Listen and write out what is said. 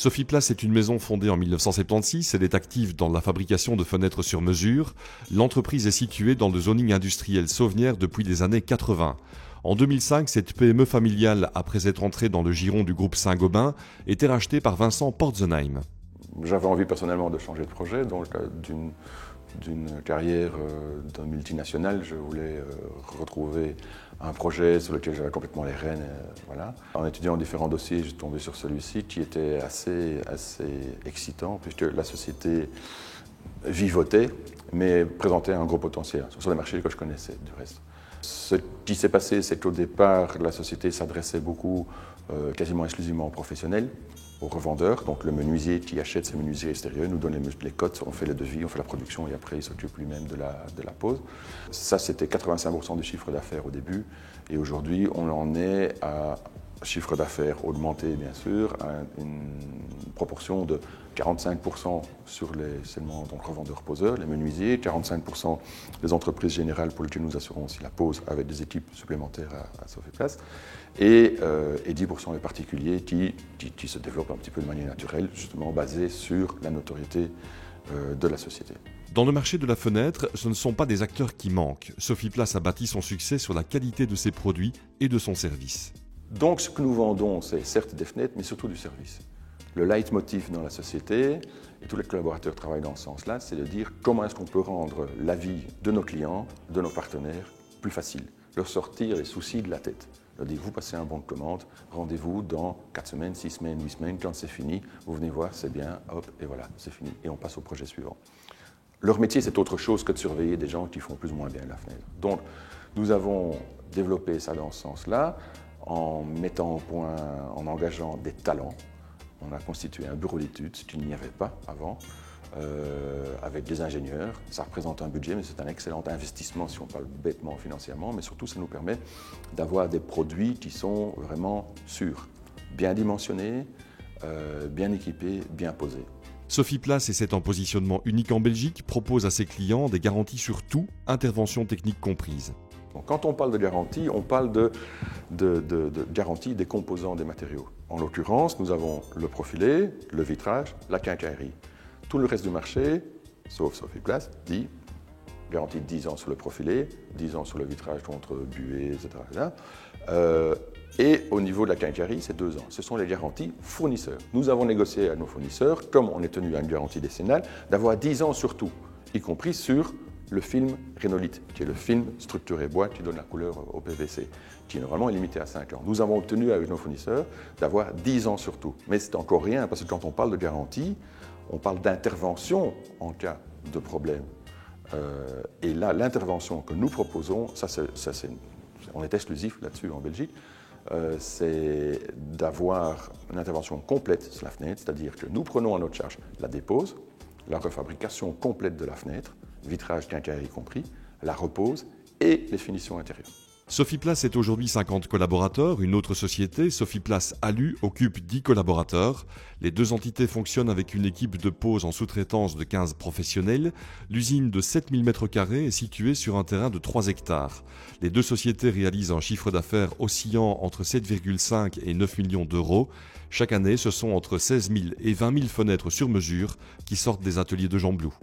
Sophie Place est une maison fondée en 1976. Elle est active dans la fabrication de fenêtres sur mesure. L'entreprise est située dans le zoning industriel Sauvenière depuis les années 80. En 2005, cette PME familiale, après être entrée dans le giron du groupe Saint-Gobain, était rachetée par Vincent Porzenheim. J'avais envie personnellement de changer de projet, donc d'une carrière de multinationale, je voulais retrouver un projet sur lequel j'avais complètement les rênes. Voilà. En étudiant différents dossiers, je suis tombé sur celui-ci qui était assez excitant, puisque la société vivotait, mais présentait un gros potentiel sur les marchés que je connaissais du reste. Ce qui s'est passé, c'est qu'au départ, la société s'adressait beaucoup, quasiment exclusivement aux professionnels, aux revendeurs. Donc le menuisier qui achète ses menuisiers extérieurs nous donne les cotes, on fait le devis, on fait la production et après il s'occupe lui-même de la pose. Ça, c'était 85% du chiffre d'affaires au début. Et aujourd'hui, on en est à chiffre d'affaires augmenté, bien sûr, à une proportion de 45% sur seulement donc, revendeurs-poseurs, les menuisiers, 45% des entreprises générales pour lesquelles nous assurons aussi la pose avec des équipes supplémentaires à Sophie Place, et 10% les particuliers qui se développent un petit peu de manière naturelle, justement basée sur la notoriété de la société. Dans le marché de la fenêtre, ce ne sont pas des acteurs qui manquent. Sophie Place a bâti son succès sur la qualité de ses produits et de son service. Donc ce que nous vendons, c'est certes des fenêtres, mais surtout du service. Le leitmotiv dans la société, et tous les collaborateurs travaillent dans ce sens-là, c'est de dire comment est-ce qu'on peut rendre la vie de nos clients, de nos partenaires, plus facile. Leur sortir les soucis de la tête. Leur dire, vous passez un bon de commande, rendez-vous dans 4 semaines, 6 semaines, 8 semaines, quand c'est fini, vous venez voir, c'est bien, hop, et voilà, c'est fini. Et on passe au projet suivant. Leur métier, c'est autre chose que de surveiller des gens qui font plus ou moins bien la fenêtre. Donc, nous avons développé ça dans ce sens-là, en mettant au point, en engageant des talents. On a constitué un bureau d'études, ce qu'il n'y avait pas avant, avec des ingénieurs. Ça représente un budget, mais c'est un excellent investissement si on parle bêtement financièrement, mais surtout ça nous permet d'avoir des produits qui sont vraiment sûrs, bien dimensionnés, bien équipés, bien posés. Sophie Place, et c'est un positionnement unique en Belgique, propose à ses clients des garanties sur tout, interventions techniques comprises. Quand on parle de garantie, on parle de garantie des composants des matériaux. En l'occurrence, nous avons le profilé, le vitrage, la quincaillerie. Tout le reste du marché, sauf Sophie Place, dit garantie de 10 ans sur le profilé, 10 ans sur le vitrage contre buée, etc. Et au niveau de la quincaillerie, c'est 2 ans. Ce sont les garanties fournisseurs. Nous avons négocié à nos fournisseurs, comme on est tenu à une garantie décennale, d'avoir 10 ans sur tout, y compris sur le film Rhénolite, qui est le film structuré bois qui donne la couleur au PVC, qui normalement est limité à 5 ans. Nous avons obtenu avec nos fournisseurs d'avoir 10 ans sur tout. Mais c'est encore rien, parce que quand on parle de garantie, on parle d'intervention en cas de problème. Et là, l'intervention que nous proposons, on est exclusif là-dessus en Belgique, c'est d'avoir une intervention complète sur la fenêtre, c'est-à-dire que nous prenons à notre charge la dépose, la refabrication complète de la fenêtre, vitrage, quincaillerie compris, la repose et les finitions intérieures. Sophie Place est aujourd'hui 50 collaborateurs. Une autre société, Sophie Place Alu, occupe 10 collaborateurs. Les deux entités fonctionnent avec une équipe de pose en sous-traitance de 15 professionnels. L'usine de 7000 m² est située sur un terrain de 3 hectares. Les deux sociétés réalisent un chiffre d'affaires oscillant entre 7,5 et 9 millions d'euros. Chaque année, ce sont entre 16 000 et 20 000 fenêtres sur mesure qui sortent des ateliers de Jean Blou.